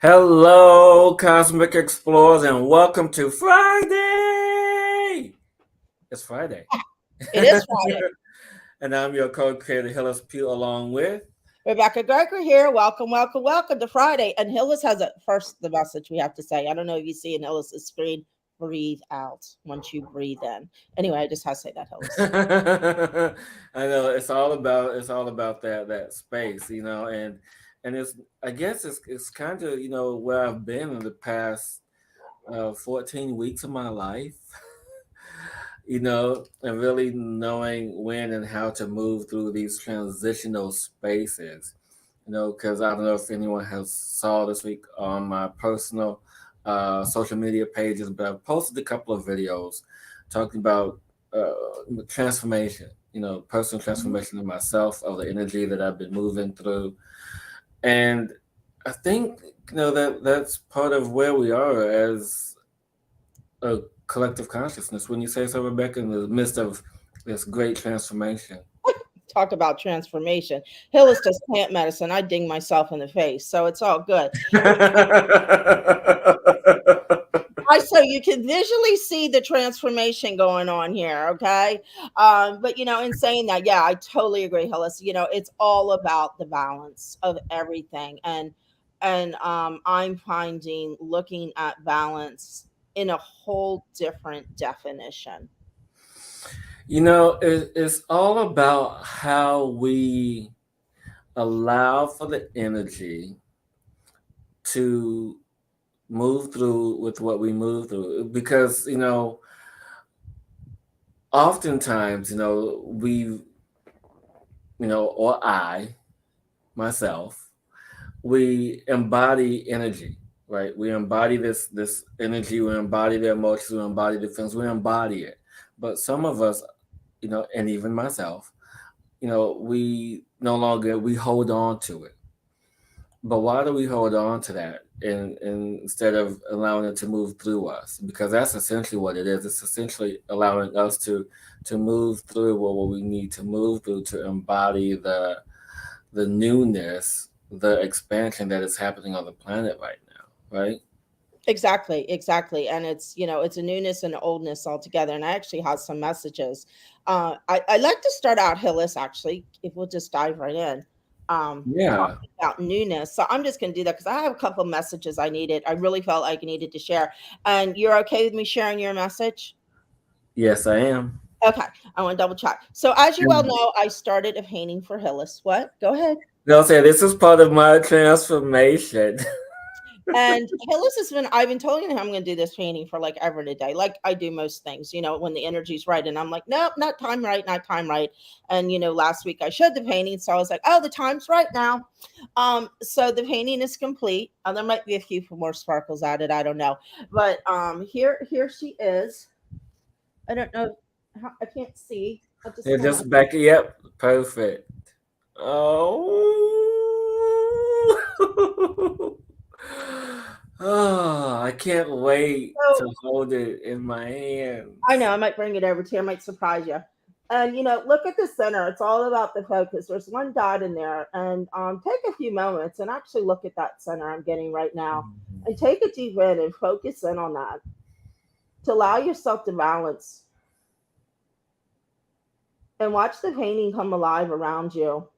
Hello, Cosmic Explorers, and welcome to Friday. It's Friday. It is Friday. And I'm your co-creator, Hillis Pugh, along with. Rebecca Gregory here. Welcome, welcome, welcome to Friday. And Hillis has the message we have to say. I don't know if you see in Hillis's screen. Breathe out once you breathe in. Anyway, I just have to say that, Hillis. I know it's all about that space, and it's I guess it's kind of where I've been in the past 14 weeks of my life. And really knowing when and how to move through these transitional spaces. Because I don't know if anyone has saw this week on my personal social media pages, but I've posted a couple of videos talking about transformation, personal Mhm. transformation of myself, of the energy that I've been moving through. And I think, that's part of where we are as a collective consciousness. When you say so, Rebecca, in the midst of this great transformation. Talk about transformation. Hillis does plant medicine. I ding myself in the face, so it's all good. So you can visually see the transformation going on here, okay? But in saying that, yeah, I totally agree, Hillis. It's all about the balance of everything, and I'm finding looking at balance in a whole different definition. It's all about how we allow for the energy to move through with what we move through. Because, oftentimes, or I, myself, we embody energy, right? We embody this energy, we embody the emotions, we embody the feelings, we embody it. But some of us, and even myself, we no longer we hold on to it. But why do we hold on to that and instead of allowing it to move through us? Because that's essentially what it is. It's essentially allowing us to move through what we need to move through to embody the newness, the expansion that is happening on the planet right now, right? Exactly, exactly. And it's a newness and oldness altogether. And I actually have some messages. I like to start out, Hillis, actually, if we'll just dive right in. Yeah. Talking about newness. So I'm just gonna do that because I have a couple messages I really felt like I needed to share. And you're okay with me sharing your message? Yes, I am. Okay, I want to double check. So as you well And know, I started a painting for Hillis. What? Go ahead. they'll say this is part of my transformation. And Hillis has been, I've been telling him I'm going to do this painting for like ever today, like I do most things, when the energy's right. And I'm like, nope, not time right, not time right. And, last week I showed the painting. So I was like, oh, the time's right now. So the painting is complete. There might be a few more sparkles added. I don't know. But here she is. I don't know. How, I can't see. I'll just They're kind of. just back. Yep, perfect. Oh. Oh, I can't wait So to hold it in my I know hands. I might bring it over to you. I might surprise you. And look at the center. It's all about the focus. There's one dot in there, and take a few moments and actually look at that center I'm getting right now, and take a deep in and focus in on that to allow yourself to balance and watch the painting come alive around you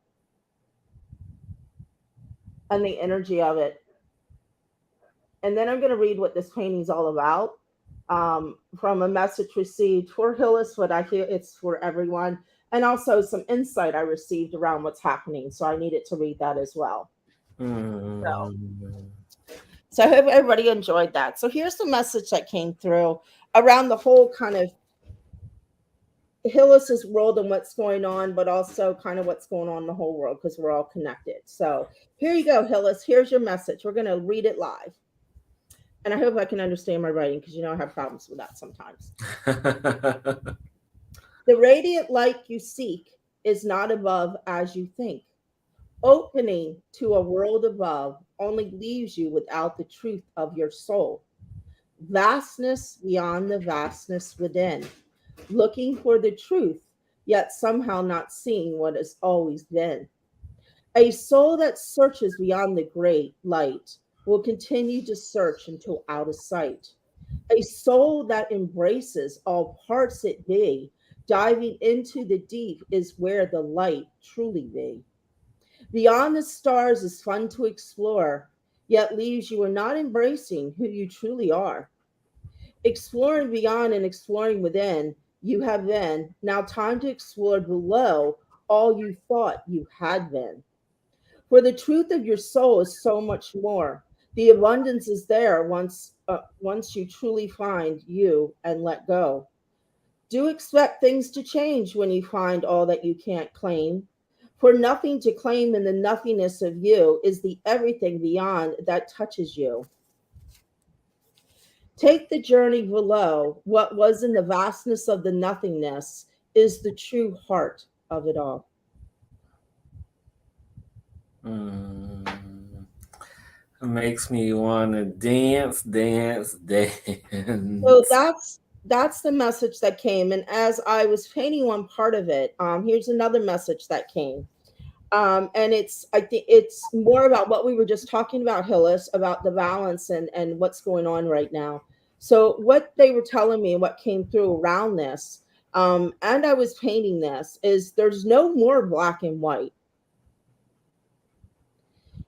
and the energy of it. And then I'm going to read what this painting is all about. From a message received for Hillis, what I hear it's for everyone, and also some insight I received around what's happening. So I needed to read that as well. So, Mm. so I hope everybody enjoyed that. So here's the message that came through around the whole kind of Hillis's world and what's going on, but also kind of what's going on in the whole world because we're all connected. So here you go, Hillis. Here's your message. We're going to read it live. And I hope I can understand my writing because I have problems with that sometimes. The radiant light you seek is not above as you think. Opening to a world above only leaves you without the truth of your soul. Vastness beyond the vastness within. Looking for the truth, yet somehow not seeing what has always been. A soul that searches beyond the great light, will continue to search until out of sight. A soul that embraces all parts it be, diving into the deep is where the light truly be. Beyond the stars is fun to explore, yet leaves you are not embracing who you truly are. Exploring beyond and exploring within, you have been. Now time to explore below all you thought you had been. For the truth of your soul is so much more. The abundance is there once you truly find you and let go. Do expect things to change when you find all that you can't claim. For nothing to claim in the nothingness of you is the everything beyond that touches you. Take the journey below. What was in the vastness of the nothingness is the true heart of it all. Mm. It makes me want to dance, dance, So dance. that's the message that came. And as I was painting one part of it, here's another message that came. And it's I think it's more about what we were just talking about, Hillis, about the balance and what's going on right now. So what they were telling me and what came through around this, and I was painting this, is there's no more black and white.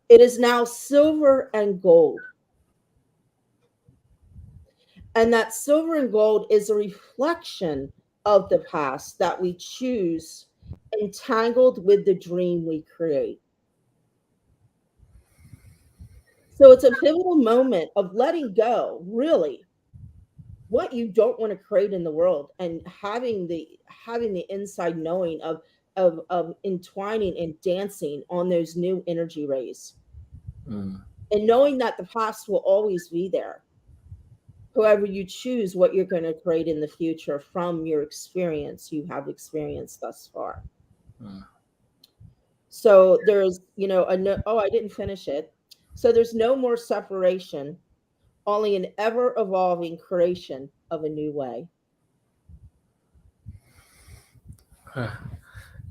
It is now silver and gold. And that silver and gold is a reflection of the past that we choose, entangled with the dream we create. So it's a pivotal moment of letting go, really, what you don't want to create in the world, and having the inside knowing of entwining and dancing on those new energy rays, Mm, and knowing that the past will always be there. However, you choose what you're going to create in the future from your experience you have experienced thus far. mm. So there's, oh, I didn't finish it. So there's no more separation, only an ever evolving creation of a new way.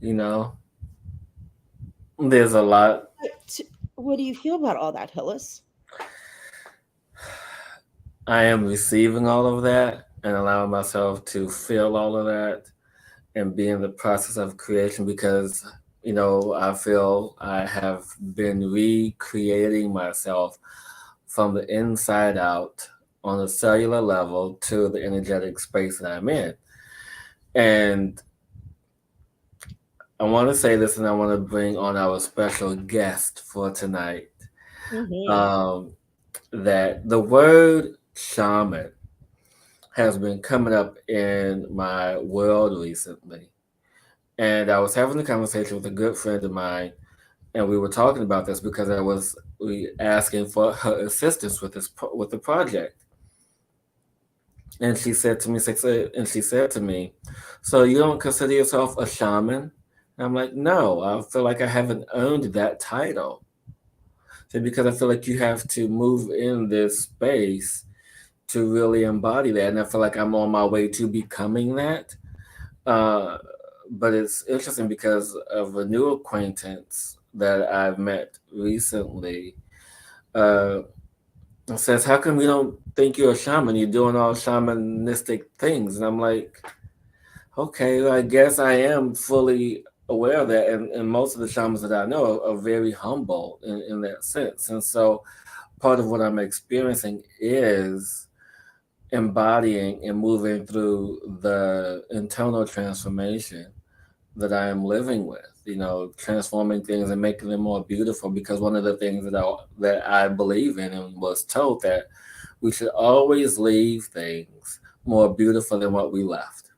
You know, there's a lot. What, what do you feel about all that, Hillis? I am receiving all of that and allowing myself to feel all of that and be in the process of creation because, I feel I have been recreating myself from the inside out on a cellular level to the energetic space that I'm in. And I want to say this and I want to bring on our special guest for tonight. Mm-hmm. Um, that the word shaman has been coming up in my world recently. And I was having a conversation with a good friend of mine, and we were talking about this because we asking for her assistance with with the project. And she said to me, "So you don't consider yourself a shaman?" And I'm like, "No, I feel like I haven't earned that title." So because I feel like you have to move in this space to really embody that, and I feel like I'm on my way to becoming that. Uh, but it's interesting because of a new acquaintance that I've met recently. Uh, says, "How come you don't think you're a shaman? You're doing all shamanistic things." And I'm like, "Okay, well, I guess I am fully aware of that." And most of the shamans that I know are very humble in that sense. And so part of what I'm experiencing is embodying and moving through the internal transformation that I am living with, transforming things and making them more beautiful. Because one of the things that I believe in and was told that we should always leave things more beautiful than what we left.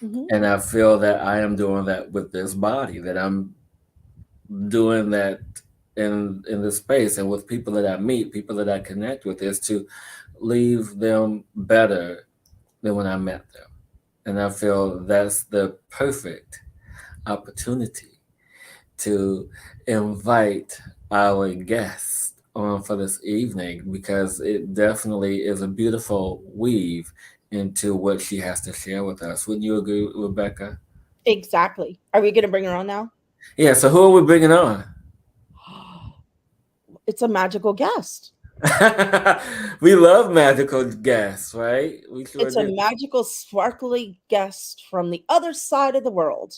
Mm-hmm. And I feel that I am doing that with this body, that I'm doing that in this space and with people that I meet, people that I connect with, is to leave them better than when I met them. And I feel that's the perfect opportunity to invite our guest on for this evening because it definitely is a beautiful weave into what she has to share with us. Wouldn't you agree, Rebecca? Exactly. Are we going to bring her on now? Yeah, so who are we bringing on? It's a magical guest. We love magical guests, right? We sure It's a do. magical, sparkly guest from the other side of the world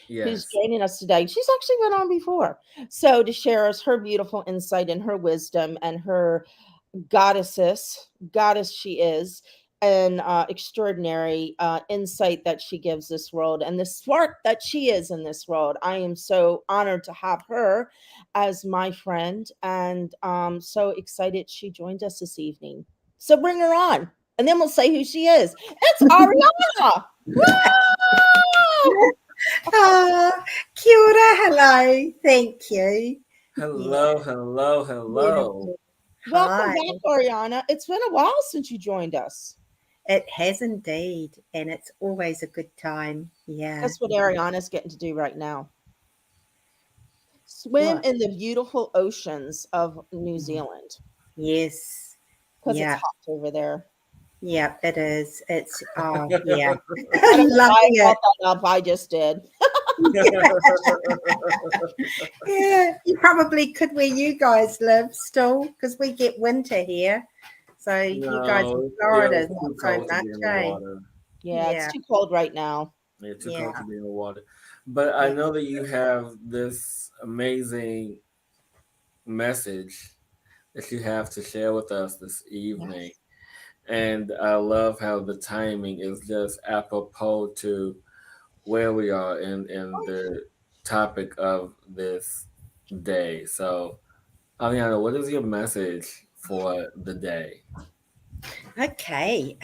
who's Yes. joining us today. She's actually been on before. So, to share us her beautiful insight and her wisdom and her goddess she is, and extraordinary insight that she gives this world and the spark that she is in this world. I am so honored to have her as my friend, and so excited she joined us this evening. So bring her on, and then we'll say who she is. It's Ariana. Woo! Oh, kia ora, hello. Thank you. Yeah, Hello, hello, hello. beautiful. Welcome Hi. back, Ariana. It's been a while since you joined us. It has indeed, and it's always a good time. Yeah. That's what Ariana's getting to do right now. Swim What? in the beautiful oceans of New Mm. Zealand Yes. because it's Yeah. hot over there. Yeah, it is. It's, oh, yeah. I don't know why I Loving it. brought that up. I just did. Yeah, you probably could where you guys live still, because we get winter here. So you guys in No, yeah, Florida, it's not too so cold to much, be in the eh? water. Yeah, it's Yeah, too cold right now. Yeah, too cold yeah, to be in the water. But I yeah. know that you have this amazing message that you have to share with us this evening. Yes. And I love how the timing is just apropos to where we are in the topic of this day. So, Aliana, what is your message for the day? Okay.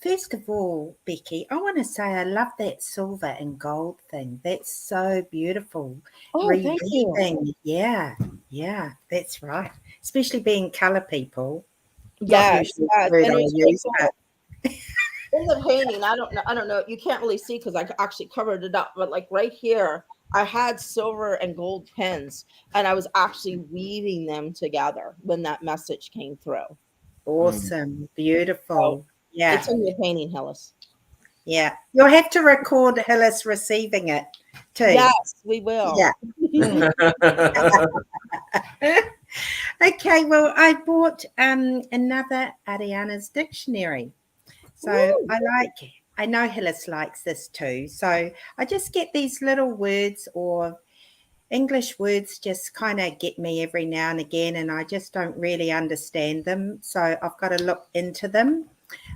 First of all, Becky, I want to say I love that silver and gold thing. That's so beautiful. Oh, thank you. Reweaving. Yeah, yeah, that's right. Especially being colour people. Not Yes, usually yes, the word and it I was so use, but cool. In the painting, I don't know. I don't know. You can't really see because I actually covered it up, but like right here, I had silver and gold pins, and I was actually weaving them together when that message came through. Mm. awesome, So beautiful. Yeah, it's in the painting, Hillis. yeah. You'll have to record Hillis receiving it too. Yes, we will. Yeah. Okay, well, I bought another Ariana's dictionary. So Woo! I know Hillis likes this too. So I just get these little words or English words just kind of get me every now and again, and I just don't really understand them. So I've got to look into them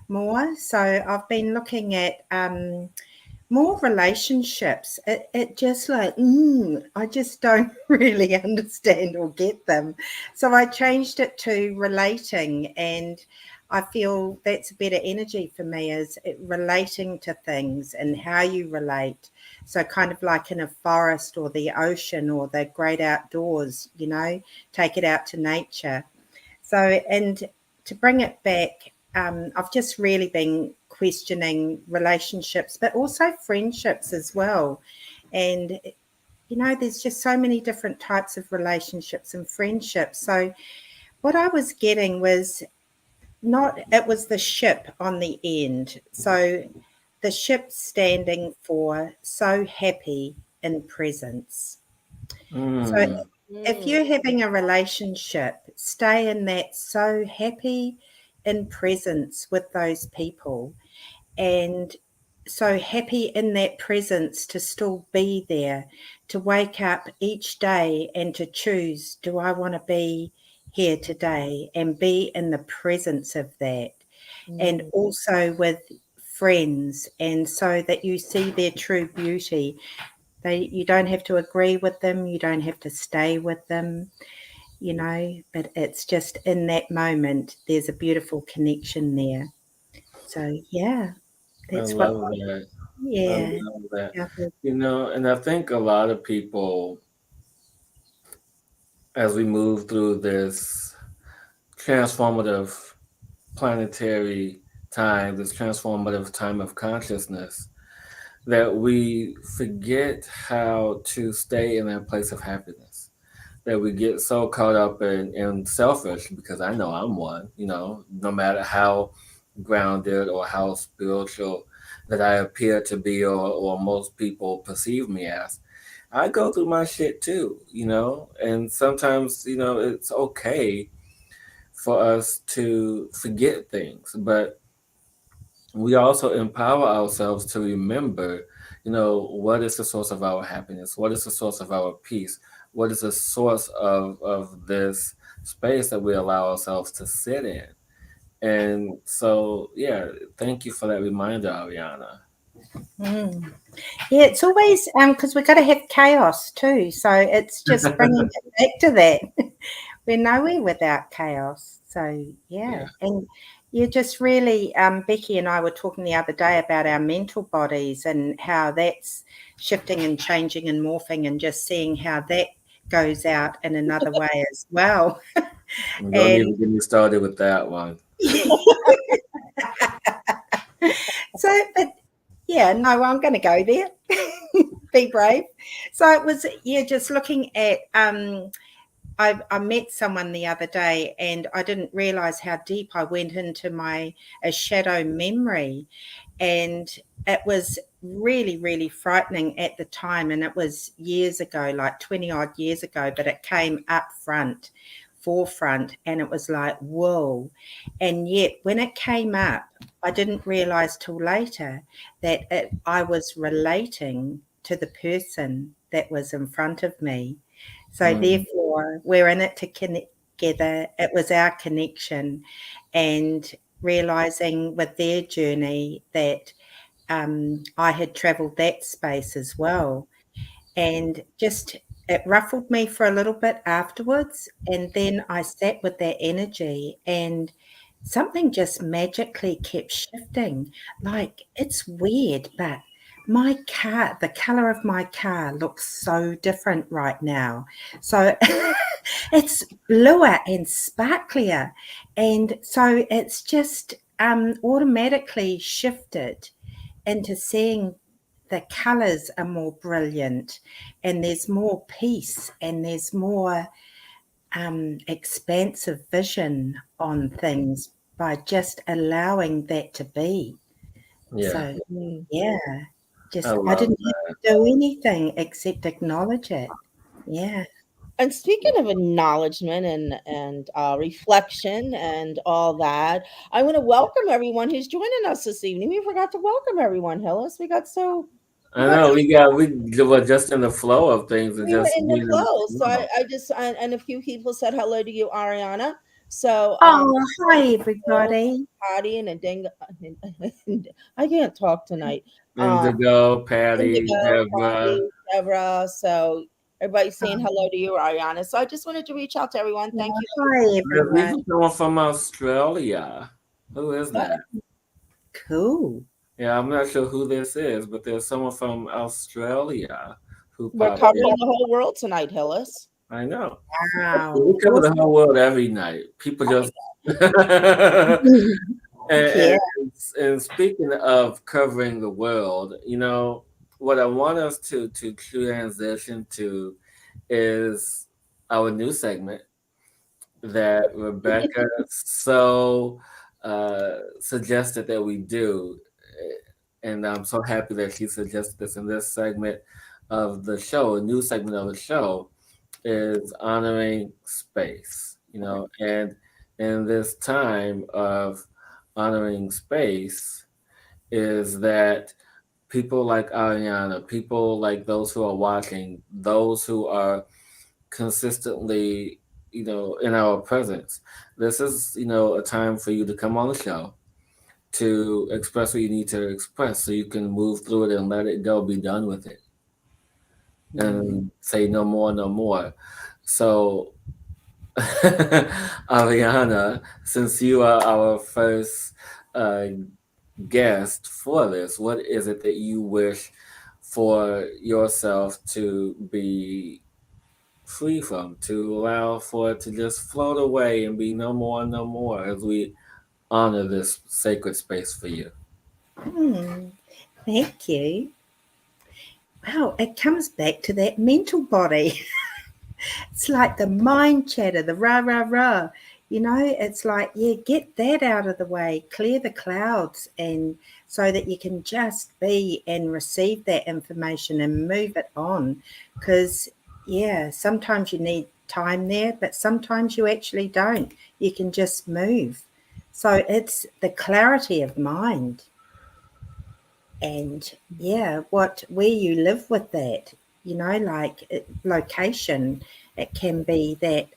more. So I've been looking at more relationships. It just like, I just don't really understand or get them. So I changed it to relating, and I feel that's a better energy for me is relating to things and how you relate. So kind of like in a forest or the ocean or the great outdoors, take it out to nature. So, and to bring it back, I've just really been questioning relationships, but also friendships as well. And, there's just so many different types of relationships and friendships. So, what I was getting was not, it was the ship on the end. So, the ship standing for so happy in presence. So Mm. if Mm, you're having a relationship, stay in that so happy in presence with those people and so happy in that presence to still be there, to wake up each day and to choose, do I want to be here today and be in the presence of that? And mm, also with friends, and so that you see their true beauty. You don't have to agree with them, you don't have to stay with them, but it's just in that moment there's a beautiful connection there. So yeah, I that's what. love that. I Yeah. love that. Gathered. And I think a lot of people, as we move through this transformative planetary time, this transformative time of consciousness, that we forget how to stay in that place of happiness. That we get so caught up in selfish, because I know I'm one, no matter how grounded or how spiritual that I appear to be, or most people perceive me as. I go through my shit too, and sometimes, it's okay for us to forget things, but we also empower ourselves to remember, what is the source of our happiness? What is the source of our peace? What is the source of this space that we allow ourselves to sit in? And so, yeah, thank you for that reminder, Ariana. Mm. Yeah, it's always because we've got to have chaos too. So it's just bringing it back to that. We're nowhere without chaos. So Yeah. yeah, and you just really, Becky and I were talking the other day about our mental bodies and how that's shifting and changing and morphing, and just seeing how that goes out in another way as well. Don't And even get me started with that one. so, but yeah, no, I'm going to go there. Be brave. So it was, yeah, just looking at I met someone the other day, and I didn't realize how deep I went into a shadow memory, and it was really, really frightening at the time. And it was years ago, like 20 odd years ago, but it came up forefront, and it was like, whoa. And yet when it came up, I didn't realize till later that I was relating to the person that was in front of me. So Mm, therefore, we're in it to connect together. It was our connection, and realizing with their journey that I had traveled that space as well. And just it ruffled me for a little bit afterwards. And then I sat with that energy, and something just magically kept shifting. Like, it's weird, but my car, the color of my car looks so different right now. So it's bluer and sparklier. And so it's just automatically shifted into seeing the colors are more brilliant, and there's more peace, and there's more expansive vision on things by just allowing that to be. yeah, So Mm. yeah, I just I love didn't have to do anything except acknowledge it. Yeah. And speaking of acknowledgement and reflection and all that, I want to welcome everyone who's joining us this evening. We forgot to welcome everyone, Hillis. We I got know so we were just in the flow of things and we were just in the being in the flow. So flow. I just and a few people said hello to you, Ariana. So Oh, hi everybody. Patty and Dingo. I can't talk tonight. Um, Indigo, Patty, Indigo, Deborah. Patty, Deborah. So everybody's saying Oh, hello to you, Ariana. So I just wanted to reach out to everyone. Thank you. hi There's everyone. even someone from Australia. Who is that? Cool. Yeah, I'm not sure who this is, but there's someone from Australia who We're popped in. covering the whole world tonight, Hillis. I know. Wow. We cover the whole world every night. People Oh my just Awesome. and, Yeah. and speaking of covering the world, what I want us to transition to is our new segment that Rebecca so suggested that we do. And I'm so happy that she suggested this in this segment of the show. A new segment of the show is honoring space, and in this time of honoring space is that people like Ariana, people like those who are watching, those who are consistently, in our presence. This is, a time for you to come on the show to express what you need to express so you can move through it and let it go, be done with it, Mm. and say no more, no more. So, Ariana, since you are our first uh, guest for this, what is it that you wish for yourself to be free from, to allow for it to just float away and be no more, no more as we honor this sacred space for you? Hmm. Thank you. Wow, it comes back to that mental body. It's like the mind chatter, the rah, rah, rah. It's like, yeah, get that out of the way, clear the clouds, and so that you can just be and receive that information and move it on. Because, yeah, sometimes you need time there, but sometimes you actually don't. You can just move. So it's the clarity of mind. And yeah, what where you live with that, like location, it can be that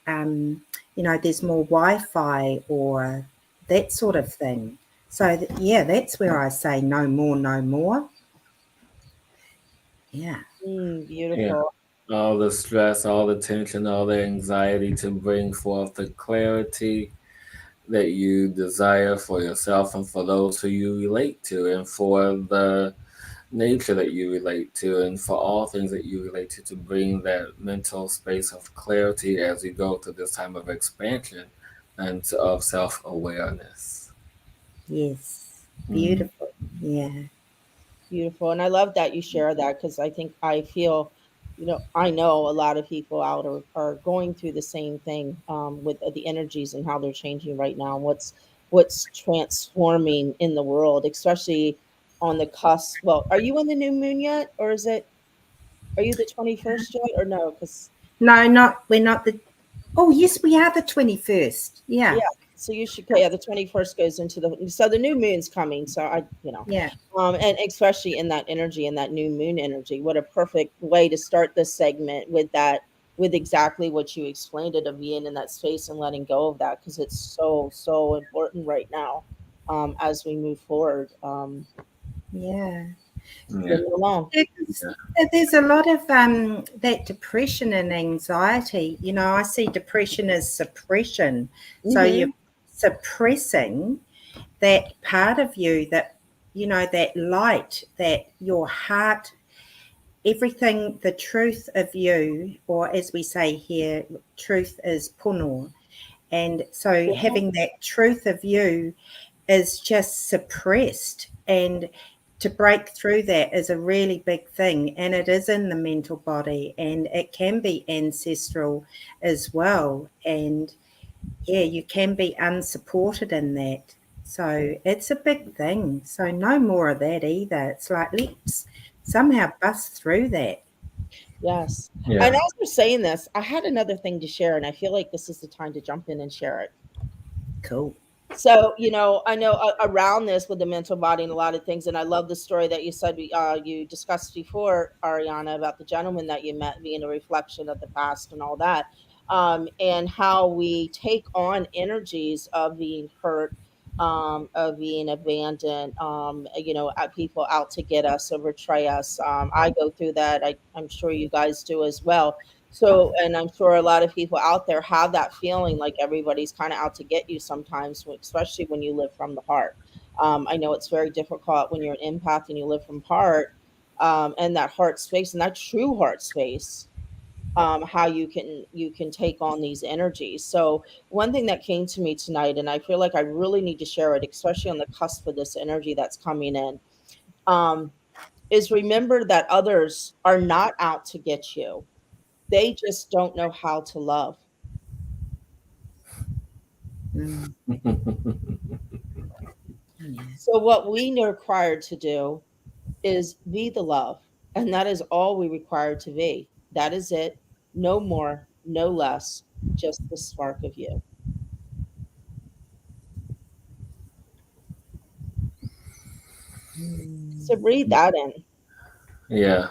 there's more Wi-Fi or that sort of thing. So yeah, that's where I say no more, no more. Yeah. Yeah. Beautiful. All the stress, all the tension, all the anxiety to bring forth the clarity that you desire for yourself and for those who you relate to, and for the nature that you relate to, and for all things that you relate to bring that mental space of clarity as you go through this time of expansion and of self awareness. Yes. Mm. Beautiful. Yeah. Beautiful. And I love that you share that, because I think I feel, I know a lot of people out are going through the same thing, with the energies and how they're changing right now, and what's transforming in the world, especially on the cusp. Well, are you in the new moon yet? Or are you the 21st yet? Or no? Because No, not we're not the. Oh yes, we are the 21st. Yeah. yeah, so you should, yeah, the 21st goes into the new moon's coming. So Yeah. and especially in that energy, in that new moon energy, what a perfect way to start this segment with that, with exactly what you explained it, of being in that space and letting go of that, because it's so, so important right now, as we move forward. Yeah. Yeah. Bring it along. There's, there's a lot of that depression and anxiety. I see depression as suppression. So you're Hmm. suppressing that part of you, that, that light, that your heart, everything, the truth of you, or as we say here, truth is puno. And so Yeah. having that truth of you is just suppressed. And to break through that is a really big thing. And it is in the mental body, and it can be ancestral as well. And yeah, you can be unsupported in that. So it's a big thing. So no more of that either. It's like, let's somehow bust through that. Yes. Yeah. And as we're saying this, I had another thing to share, and I feel like this is the time to jump in and share it. Cool. So, I know, around this with the mental body and a lot of things, and I love the story that you said, you discussed before, Ariana, about the gentleman that you met being a reflection of the past and all that, and how we take on energies of being hurt, of being abandoned, people out to get us or betray us. I go through that. I'm sure you guys do as well. So, and I'm sure a lot of people out there have that feeling like everybody's kind of out to get you sometimes, especially when you live from the heart. I know it's very difficult when you're an empath and you live from heart, and that heart space and that true heart space. How you can take on these energies. So one thing that came to me tonight, and I feel like I really need to share it, especially on the cusp of this energy that's coming in, um, is remember that others are not out to get you. They just don't know how to love. Mm, yeah. So what we are required to do is be the love. And that is all we require to be. That is it. No more, no less, just the spark of you. Mm, So breathe that in, Yeah.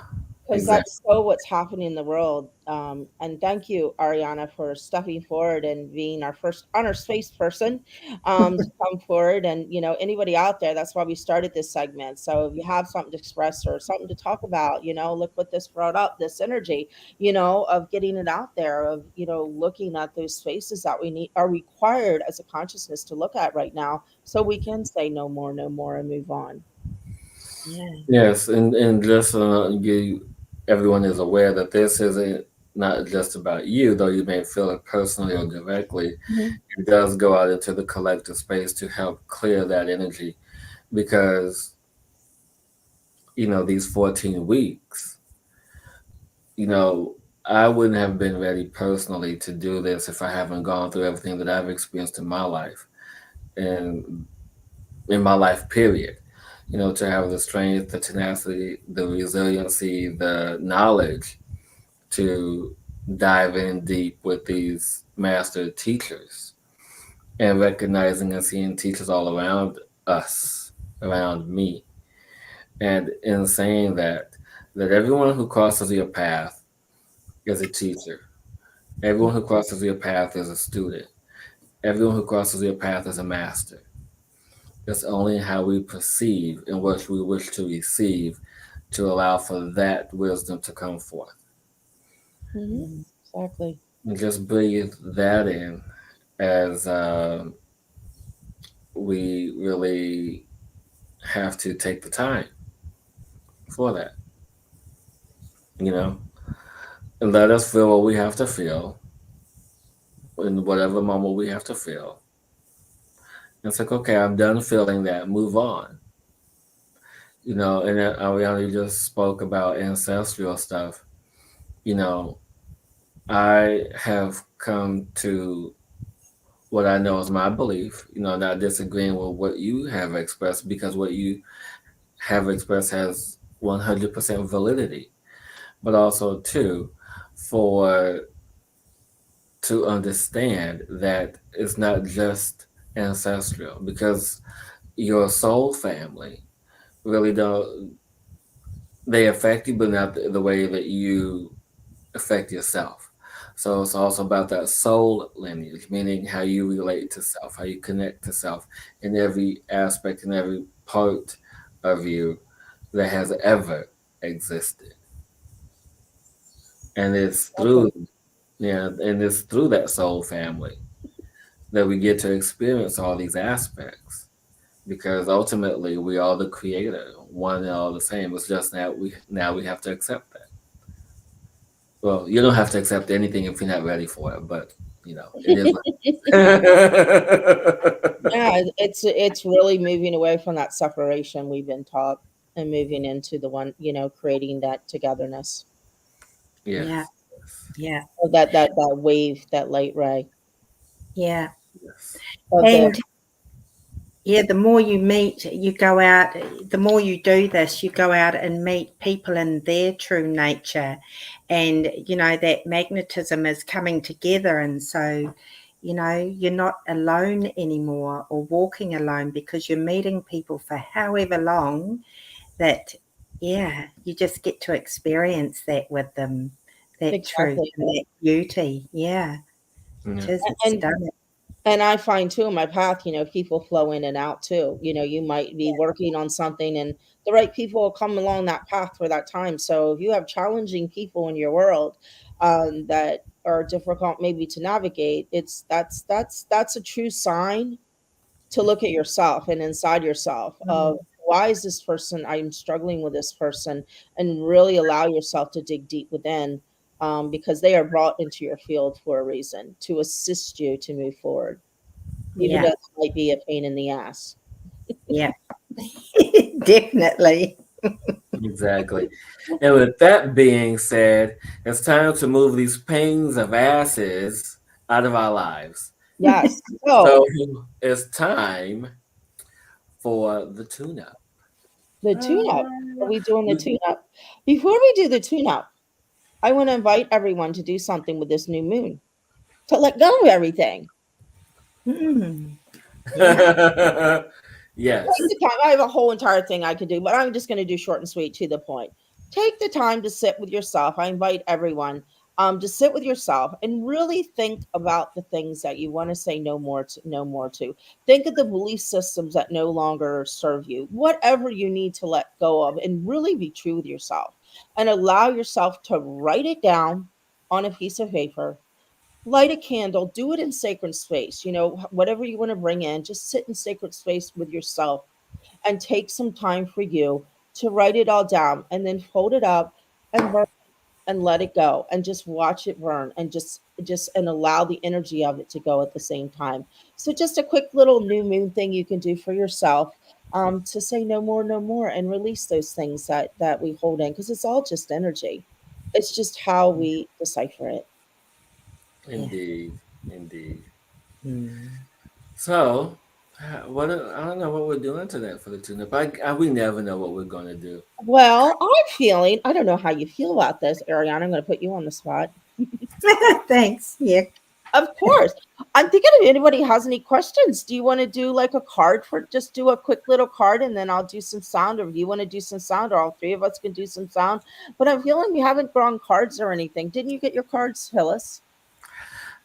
because Exactly. that's so what's happening in the world. And thank you, Ariana, for stepping forward and being our first honor space person, to come forward. And anybody out there, that's why we started this segment. So if you have something to express or something to talk about, look what this brought up, this energy, of getting it out there, of looking at those spaces that we need are required as a consciousness to look at right now, so we can say no more, no more, and move on. yeah. Yes, and just everyone is aware that this isn't not just about you, though you may feel it personally or directly. Mhm. It does go out into the collective space to help clear that energy, because these 14 weeks, you know, I wouldn't have been ready personally to do this if I haven't gone through everything that I've experienced in my life and in my life, period. To have the strength, the tenacity, the resiliency, the knowledge to diving deep with these master teachers and recognizing and seeing teachers all around us, around me, and in saying that everyone who crosses your path is a teacher. Everyone who crosses your path is a student. Everyone who crosses your path is a master. It's only how we perceive and what we wish to receive to allow for that wisdom to come forth. Hmm. Mm. Exactly. And just breathe that in as we really have to take the time for that, you know, and let us feel what we have to feel in whatever moment we have to feel. And it's like, okay, I'm done feeling that, move on. And Ariana just spoke about ancestral stuff. You know, I have come to what I know is my belief, not disagreeing with what you have expressed because what you have expressed has 100% validity. But also, too, for to understand that it's not just ancestral because your soul family really don't, they affect you, but not the way that you affect yourself. So it's also about that soul lineage, meaning how you relate to self, how you connect to self in every aspect and every part of you that has ever existed. And it's Exactly. through and it's through that soul family that we get to experience all these aspects. Because ultimately we are the creator, one and all the same. It's just that we have to accept that. Well, you don't have to accept anything if you're not ready for it, but it is. Yeah, it's really moving away from that separation we've been taught and moving into the one, creating that togetherness. Yes. Yeah, Yes. yeah, Or that wave, that light ray yeah. Yes. of the. And yeah, the more you meet, you go out, the more you do this, you go out and meet people in their true nature. And, that magnetism is coming together. And so, you're not alone anymore or walking alone because you're meeting people for however long that, yeah, you just get to experience that with them, that truth Exactly. and that beauty. Yeah, Yeah. it is, it's And stunning. and I find too in my path, people flow in and out too. You might be working on something and the right people will come along that path for that time. So if you have challenging people in your world that are difficult maybe to navigate, that's a true sign to look at yourself and inside yourself of Mm, why is this person, I'm struggling with this person, and really allow yourself to dig deep within, because they are brought into your field for a reason to assist you to move forward, even yeah, though it might be a pain in the ass. yeah, definitely. Exactly. And with that being said, it's time to move these pains of asses out of our lives. Yes. So So it's time for the tune-up. the tune up. Are we doing the tune up? Before we do the tune up, I want to invite everyone to do something with this new moon, to let go of everything. Mm, yeah, Take Yes. the time. I have a whole entire thing I could do, but I'm just going to do short and sweet to the point. Take the time to sit with yourself. I invite everyone to sit with yourself and really think about the things that you want to say no more to. No more to. Think of the belief systems that no longer serve you. Whatever you need to let go of, and really be true with yourself, and allow yourself to write it down on a piece of paper. Light a candle, do it in sacred space. Whatever you want to bring in, just sit in sacred space with yourself and take some time for you to write it all down and then fold it up and burn and let it go and just watch it burn and just and allow the energy of it to go at the same time. So just a quick little new moon thing you can do for yourself, to say no more, no more, and release those things that we hold in, because it's all just energy. It's just how we decipher it. yeah. Indeed. Indeed. Mm. So, what I don't know what we're doing today for the tune-up. We never know what we're going to do. Well, I'm feeling, I don't know how you feel about this, Ariana. I'm going to put you on the spot. Thanks. Yeah. Of course. I'm thinking if anybody has any questions. Do you want to do like a card for just do a quick little card and then I'll do some sound, or if you want to do some sound, or all three of us can do some sound. But I'm feeling we haven't drawn cards or anything. Didn't you get your cards, Hillis?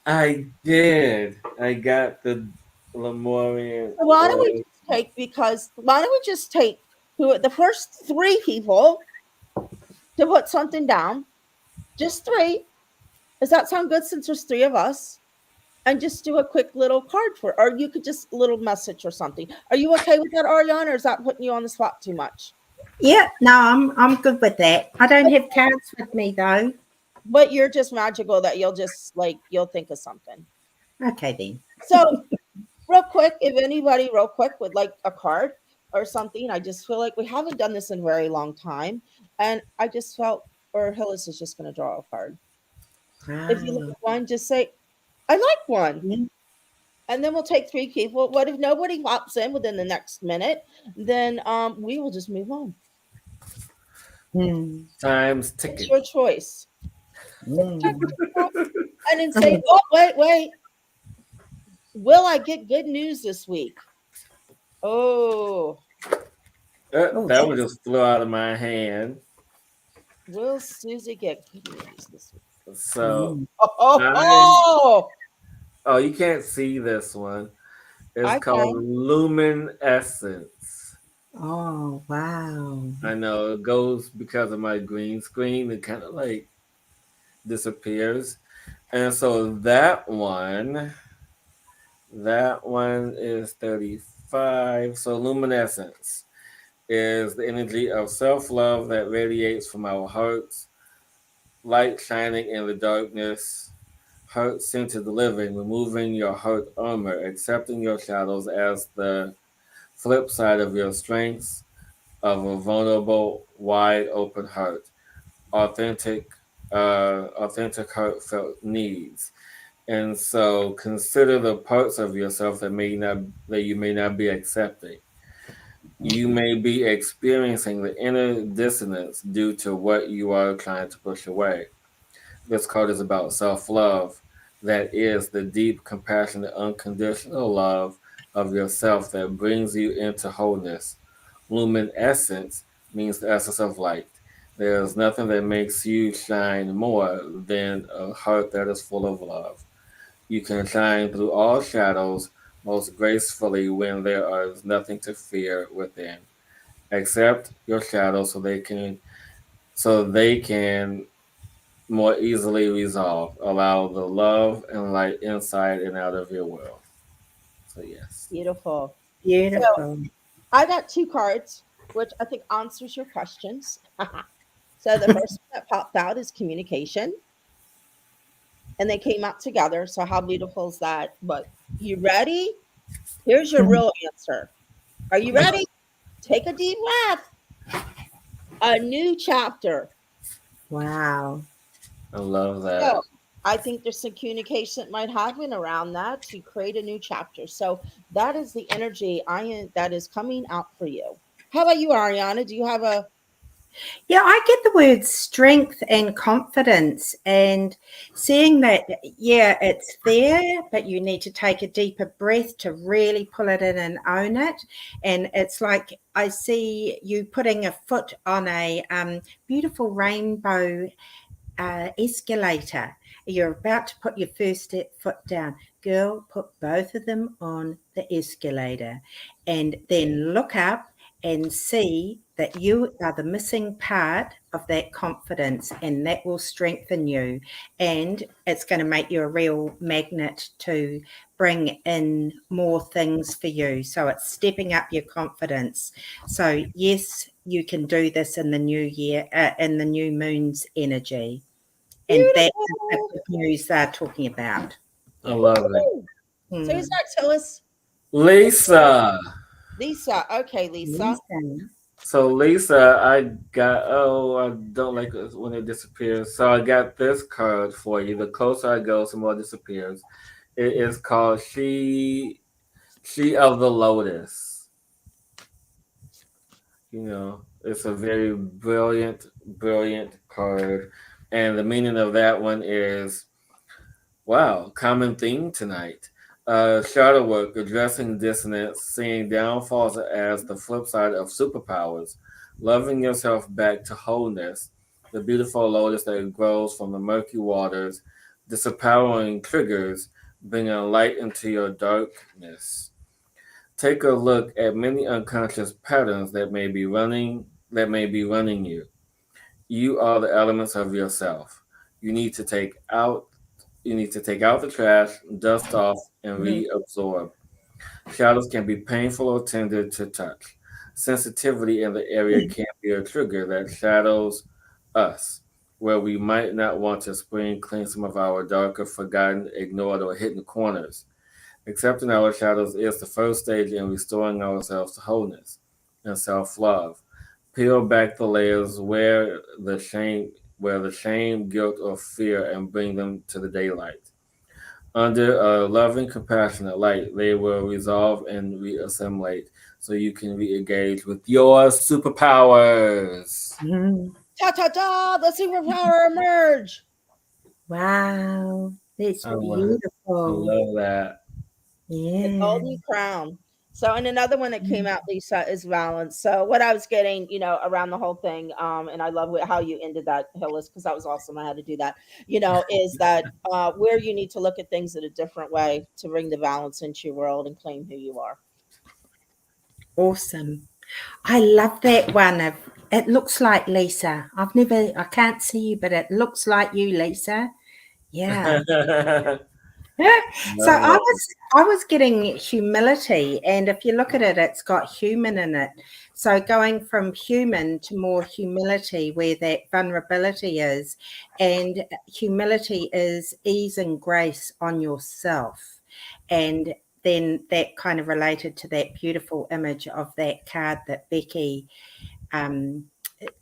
I did. I got the Lemurian So why don't we Oracle. just take because why don't we just take who the first three people to put something down? Just three. Does that sound good since there's three of us? And just do a quick little card for, or you could just a little message or something. Are you okay with that, Ariane, or is that putting you on the spot too much? Yeah. No, I'm good with that. I don't have cards with me though. But you're just magical that you'll just like you'll think of something. Okay then. So real quick, if anybody real quick would like a card or something, I just feel like we haven't done this in a very long time. And I just felt, or Hillis is just going to draw a card. If you Wow. like one, just say, I like one. Yeah. And then we'll take three people. What if nobody pops in within the next minute? Then we will just move on. Mm. Time's It's ticking. your choice. Mm. And then say, oh, wait. Will I get good news this week? Oh, Oh, That one just flew out of my hand. will Susie get good news this week? So mm. I Oh, oh, you can't see this one. It's I called can. Luminescence. Oh, wow. I know it goes because of my green screen. It kind of like disappears, and so that one is 35. So luminescence is the energy of self-love that radiates from our hearts, light shining in the darkness, heart-centered living, removing your heart armor, accepting your shadows as the flip side of your strengths, of a vulnerable, wide open heart, authentic, authentic heartfelt needs. And so consider the parts of yourself that you may not be accepting. You may be experiencing the inner dissonance due to what you are trying to push away. This card is about self love. That is the deep, compassionate, unconditional love of yourself that brings you into wholeness. Luminescence means the essence of light. There's nothing that makes you shine more than a heart that is full of love. You can shine through all shadows most gracefully when there is nothing to fear within. Accept your shadows so they can more easily resolve. Allow the love and light inside and out of your world. So yes. beautiful. So Beautiful. I got two cards, which I think answers your questions. So the first one that popped out is communication, and they came out together. So how beautiful is that? But you ready? Here's your real answer. Are you ready? Take a deep breath. A new chapter. Wow. I love that. So I think there's some communication that might happen around that to create a new chapter. So that is the energy that is coming out for you. How about you, Ariana? Do you have a Yeah, I get the words strength and confidence, and seeing that, yeah, it's there, but you need to take a deeper breath to really pull it in and own it. And it's like I see you putting a foot on a beautiful rainbow escalator. You're about to put your first foot down. Girl, put both of them on the escalator and then look up and see that you are the missing part of that confidence, and that will strengthen you. And it's going to make you a real magnet to bring in more things for you. So it's stepping up your confidence. So, yes, you can do this in the new year, in the new moon's energy. And that's the beautiful? good news they're talking about. I love it. Woo! So who's Mm. next, Hillis? Lisa. Lisa. Okay, Lisa. Listen. So Lisa, I don't like it when it disappears. So I got this card for you. The closer I go, the more it disappears. It is called She of the Lotus. It's a very brilliant card. And the meaning of that one is Wow, common theme tonight. Shadow work, addressing dissonance, seeing downfalls as the flip side of superpowers, loving yourself back to wholeness, the beautiful lotus that grows from the murky waters, disempowering triggers, bringing light into your darkness. Take a look at many unconscious patterns that may be running you. You are the elements of yourself. You need to take out you need to take out the trash, dust off, and Mhm. reabsorb. Shadows can be painful or tender to touch. Sensitivity in the area can be a trigger that shadows us, where we might not want to spring clean some of our darker, forgotten, ignored, or hidden corners. Accepting our shadows is the first stage in restoring ourselves to wholeness and self-love. Peel back the layers where the shame, guilt, or fear, and bring them to the daylight. Under a loving, compassionate light, they will resolve and reassimilate so you can re engage with your superpowers. Mhm. Ta ta ta! The superpower emerge. Wow, that's I, love, I beautiful. love that. The Yeah. golden crown. So, and another one that came out, Lisa, is balance. So, what I was getting, around the whole thing, and I love how you ended that, Hillis, because that was awesome. I had to do that. Is that where you need to look at things in a different way to bring the balance into your world and claim who you are. Awesome. I love that one. It looks like Lisa. I can't see you, but it looks like you, Lisa. Yeah. So Love it. I was getting humility, and if you look at it, it's got human in it. So going from human to more humility, where that vulnerability is, and humility is ease and grace on yourself, and then that kind of related to that beautiful image of that card that Becky um,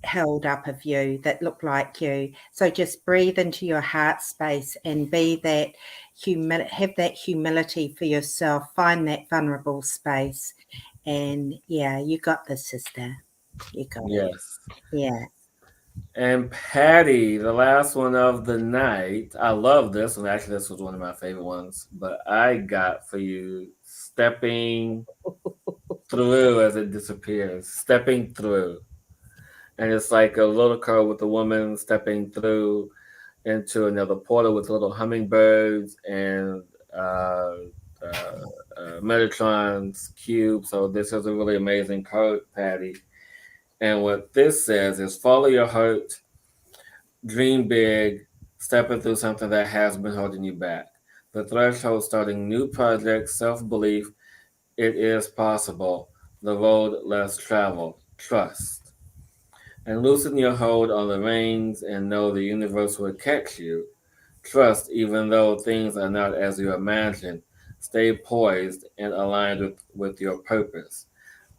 held up of you that look like you. So just breathe into your heart space and be that have that humility for yourself. Find that vulnerable space, and yeah, you got this, sister. You got it. Yes. Yeah. And Patty, the last one of the night. I love this one. Actually, this was one of my favorite ones. But I got for you stepping through as it disappears. Stepping through. And it's like a little car with a woman stepping through into another portal with little hummingbirds and Metatron's cube. So this is a really amazing card, Patty. And what this says is follow your heart, dream big, stepping through something that has been holding you back. The threshold starting new projects, self belief, it is possible. The road less traveled, trust. And loosen your hold on the reins and know the universe will catch you. Trust, even though things are not as you imagine. Stay poised and aligned with your purpose.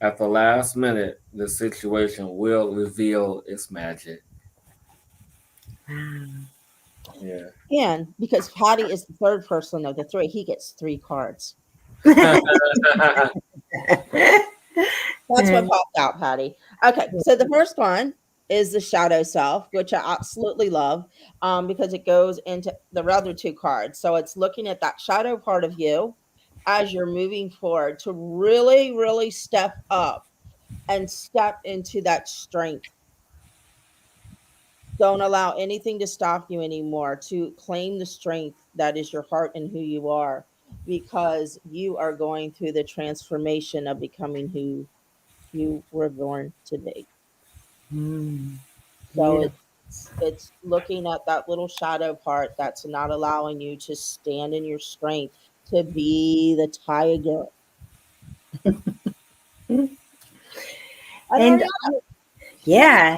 At the last minute, the situation will reveal its magic. Wow. Yeah. And because Patty is the third person of the three, he gets three cards. That's what popped out, Patty. Okay, so the first one is the shadow self, which I absolutely love, because it goes into the other two cards. So it's looking at that shadow part of you as you're moving forward to really, really step up and step into that strength. Don't allow anything to stop you anymore, to claim the strength that is your heart and who you are, because you are going through the transformation of becoming who you were born to be. Mm, So beautiful. it's looking at that little shadow part that's not allowing you to stand in your strength, to be the tiger. And And Ariana, yeah.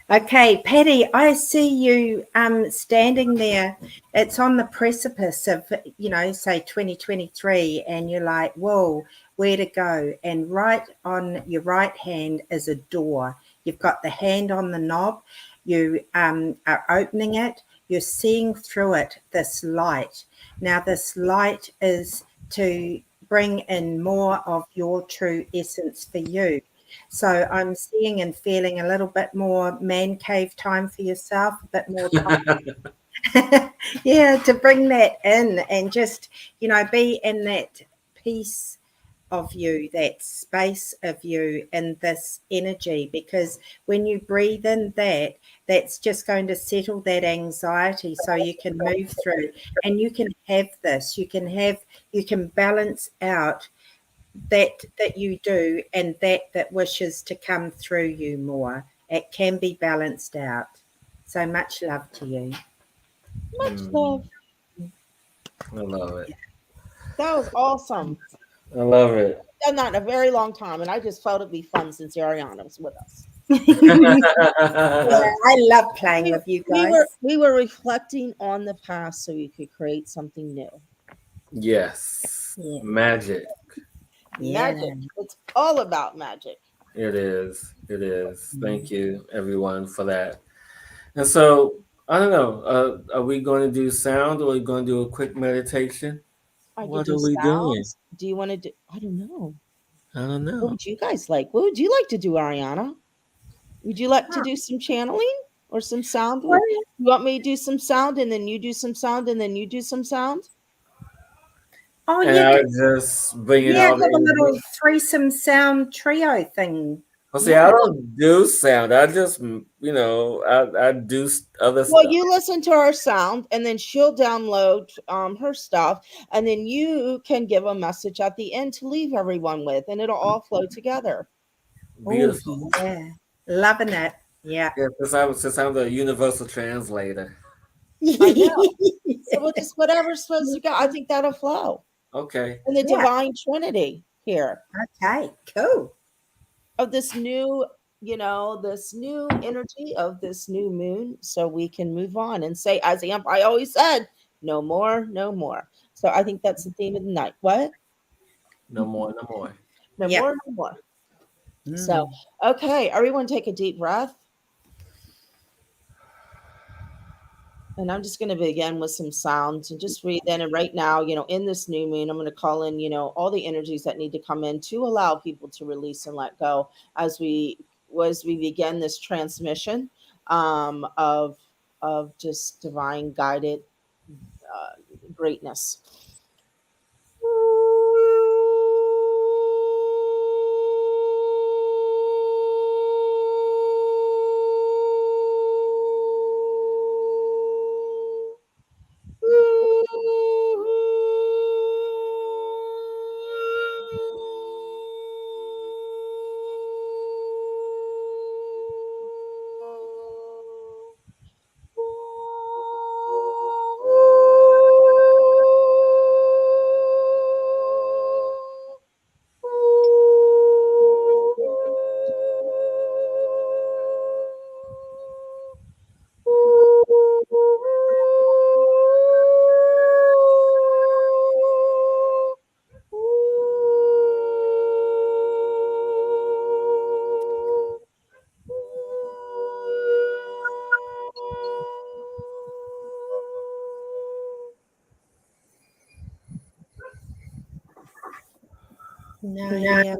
Okay, Patty, I see you standing there. It's on the precipice of, say 2023, and you're like, whoa, where to go? And right on your right hand is a door. You've got the hand on the knob. You are opening it. You're seeing through it this light. Now, this light is to bring in more of your true essence for you. So I'm seeing and feeling a little bit more man cave time for yourself, a bit more time. Yeah, to bring that in and just, be in that peace of you, that space of you, and this energy. Because when you breathe in that, that's just going to settle that anxiety so you can move through and you can have this. You can balance out that you do and that wishes to come through you more. It can be balanced out. So much love to you. Much love. I love it. That was awesome. I love it. Done that in a very long time, and I just felt it'd be fun since Ariana was with us. Yeah, I love playing We, with you we guys. were we were reflecting on the past so we could create something new. Yes. Yeah. Magic. Yeah. Magic. It's all about magic. It is. It is. Mm. Thank you, everyone, for that. And so, I don't know. Are we going to do sound or are we going to do a quick meditation? I could What do are we doing? sounds. Do you want to do? I don't know. I don't What know. would you guys like? What would you like to do, Ariana? Would you like to Huh. do some channeling or some sound? Well, You want me to do some sound and then you do some sound and then you do some sound? oh, And you I could, just bringing yeah, all have the a energy. little threesome sound trio thing. Well, see, I Yeah. don't do sound. I just, I do other Well, stuff. you listen to her sound and then she'll download her stuff and then you can give a message at the end to leave everyone with and it'll all flow together. Oh, Beautiful. yeah. Loving it. Yeah. Yeah, since I'm the universal translator. I know. So we'll just whatever's supposed to go. I think that'll flow. Okay. And the Yeah. divine trinity here Okay, cool. of this new, this new energy of this new moon. So we can move on and say, as I always said, no more, no more. So I think that's the theme of the night. What? No more, no more. No Yeah. more, no more. So, Mm. okay, everyone take a deep breath. And I'm just going to begin with some sounds and just breathe in. And right now, in this new moon, I'm going to call in, all the energies that need to come in to allow people to release and let go as we begin this transmission of just divine guided greatness. Naya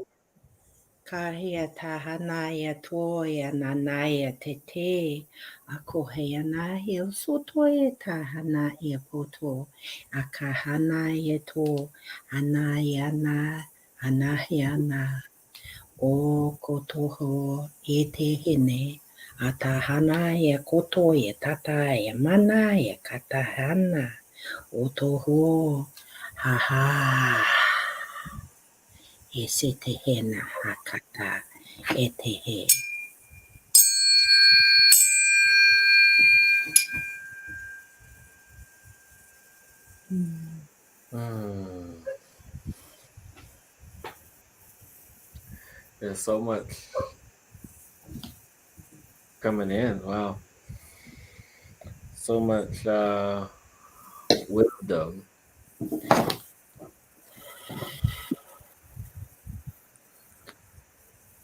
kahia tahanaya toya nanaya tete. Akohea nahia sotoya tahanaya poto. Akahanaya to anaya na anahia na. O kotoho e te hene. Atahanaya kotoya tataya manaya katahana. O toho ha ha. E se te hena hakata e te he. Mm. There's so much coming in. Wow. So much wisdom.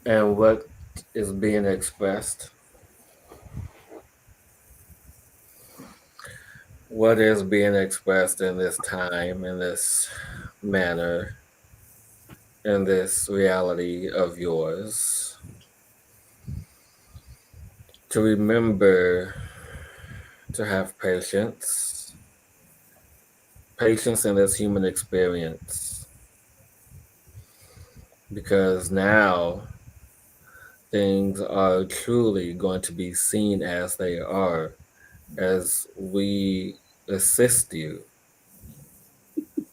And what is being expressed. What is being expressed in this time, in this manner, in this reality of yours. To remember to have patience in this human experience, because now things are truly going to be seen as they are as we assist you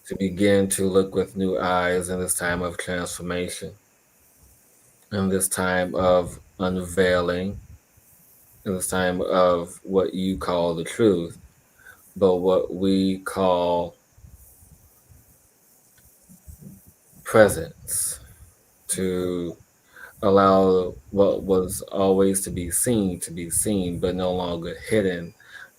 to begin to look with new eyes in this time of transformation, in this time of unveiling, in this time of what you call the truth, but what we call presence, to allow what was always to be seen, but no longer hidden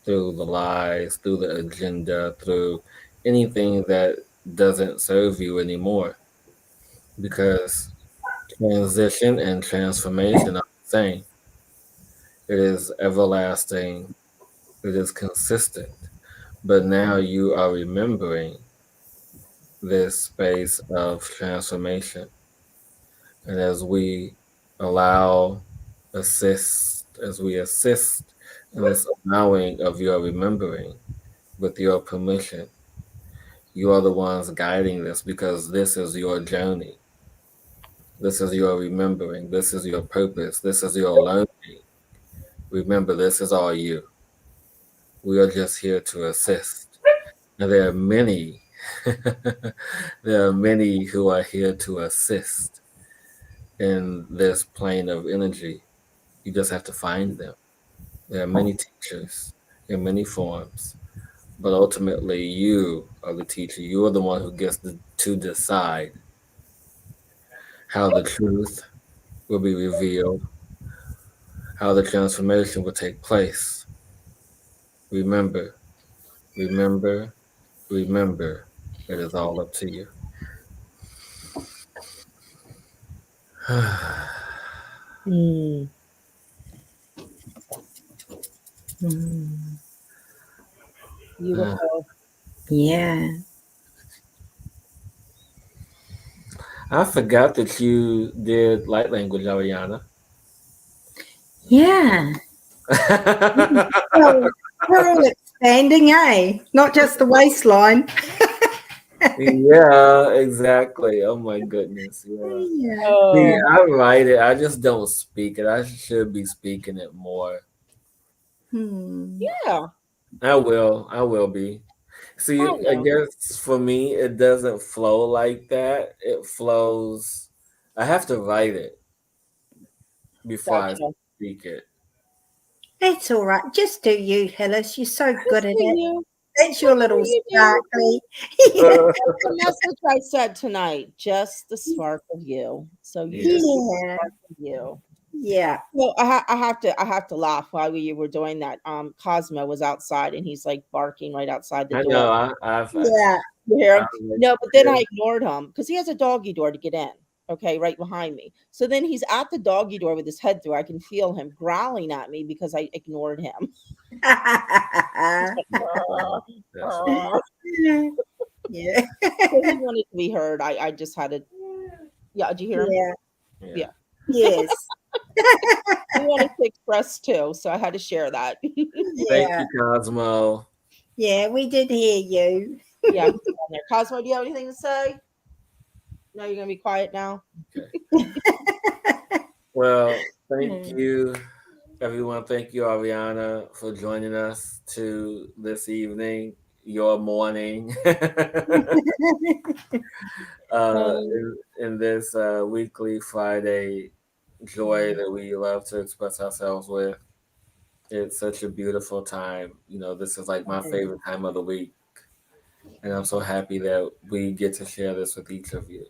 through the lies, through the agenda, through anything that doesn't serve you anymore. Because transition and transformation are the same. It is everlasting, it is consistent. But now you are remembering this space of transformation. And allow, as we assist in this allowing of your remembering with your permission, you are the ones guiding this because this is your journey. This is your remembering. This is your purpose. This is your learning. Remember, this is all you. We are just here to assist. And there are many, there are many who are here to assist in this plane of energy. You just have to find them. There are many teachers in many forms, but ultimately you are the teacher. You are the one who gets to decide how the truth will be revealed, how the transformation will take place. Remember, remember, remember, it is all up to you. Mm. Mm. Beautiful. Yeah. I forgot that you did light language, Ariana. Yeah. Well, we're all expanding, eh? Not just the waistline. Yeah, exactly. Oh my goodness. Yeah. Yeah. See, Oh, I write it. I just don't speak it. I should be speaking it more. Hmm. yeah. I will. I will be. I See, I know. guess for me, it doesn't flow like that. It flows. I have to write it before I Gotcha. speak it. It's all right. Just do you, Hillis. You're so Just good at for it. you. That's your Whatever little you do. sparkly. Yeah. That's the message I said tonight. Just the spark of you. So you Yeah, just be the Yeah. spark of you. Yeah. Well, I have to laugh while you were doing that. Cosmo was outside and he's like barking right outside the I door. know. Yeah. You hear him? I've like, No, but then I ignored him because he has a doggy door to get in. Okay, right behind me. So then he's at the doggy door with his head through. I can feel him growling at me because I ignored him. He's like, "Arr, that's funny. arr." Yeah. So he wanted to be heard. I just had to. Yeah, did you hear him? Yeah. Yeah. Yeah, Yes. he wanted to express too, so I had to share that. Thank Yeah. you, Cosmo. Yeah. We did hear you. Yeah, he's on there. Cosmo, do you have anything to say? No, you're gonna be quiet now. Okay. Well, thank you, everyone. Thank you, Ariana, for joining us to this evening, your morning, Um, in this weekly Friday joy that we love to express ourselves with. It's such a beautiful time. You know, this is like my favorite time of the week. And I'm so happy that we get to share this with each of you.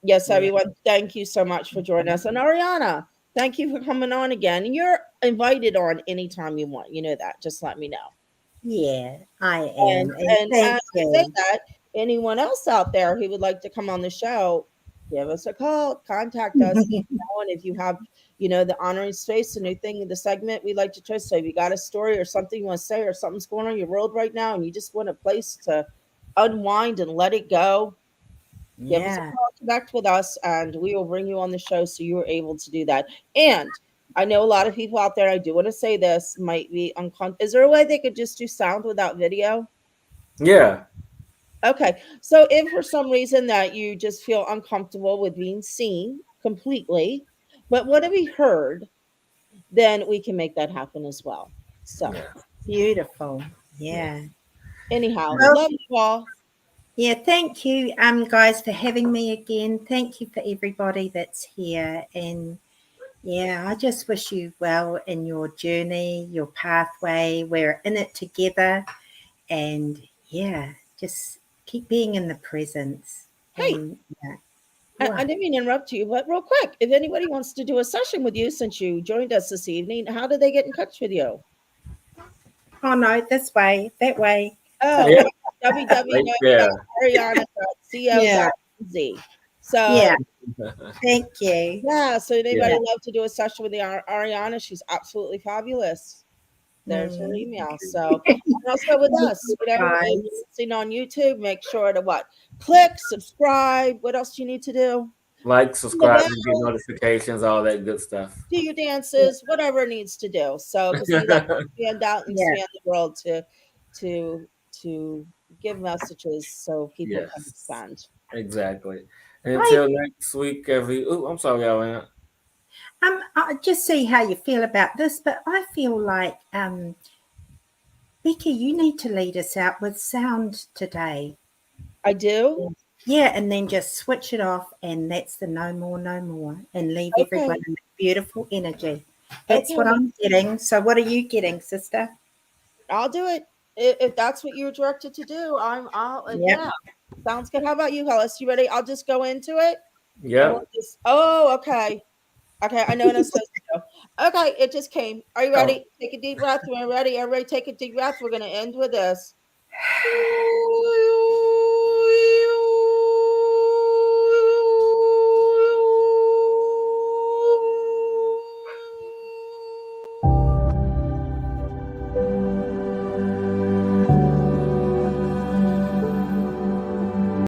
yes, Yeah. everyone, thank you so much for joining us. And Ariana, thank you for coming on again. You're invited on anytime you want. You know that. Just let me know. Yeah. I And am. And and thank to say you. that, anyone else out there who would like to come on the show, give us a call, contact us. And if you have, the honoring space, the new thing, the segment we like to twist. So if you got a story or something you want to say or something's going on in your world right now and you just want a place to unwind and let it go, give us a Yeah. call, connect with us, and we will bring you on the show so you're able to do that. And I know a lot of people out there, I do want to say this, might be uncomfortable. Is there a way they could just do sound without video? Yeah. Okay. So if for some reason that you just feel uncomfortable with being seen completely, but what have we heard, then we can make that happen as well. So Yeah. Beautiful. Yeah. Yeah. anyhow, Well, love you all. yeah, thank you, guys, for having me again. Thank you for everybody that's here. And yeah, I just wish you well in your journey, your pathway. We're in it together. And yeah, just keep being in the presence. Hey, And yeah, I what? didn't mean to interrupt you, but real quick, if anybody wants to do a session with you since you joined us this evening, how do they get in touch with you? Oh no, this way, that way. Oh, Yeah. Right there. Yeah, www.ariana.co.z. So yeah. Thank you. yeah, so anybody Yeah. love to do a session with the Ariana? She's absolutely fabulous. There's her Mm. email. So, and also with Thank us, you, if you're guys. listening on YouTube, make sure to what? Click, subscribe. What else do you need to do? Like, Ring the subscribe, bell, and get notifications, all that good stuff. do your dances, whatever it needs to do. So, because we like to stand out and Yeah, expand the world to to give messages so people can Yes, expand. exactly. And I until next week, oh, I'm sorry, Alana. I just see how you feel about this, but I feel like Becky, you need to lead us out with sound today. I do. Yeah, and then just switch it off, and that's the no more, no more, and leave everyone Okay. in beautiful energy. That's what Okay. I'm getting. So, what are you getting, sister? I'll do it. If that's what you're directed to do, Yep. yeah. Sounds good. How about you, Hillis? You ready? I'll just go into it and we'll Yep. just, oh, okay. Okay. I know what I'm supposed to do. Okay. It just came. Are you Oh, ready? Take a deep breath. We're ready. Everybody take a deep breath. We're going to end with this.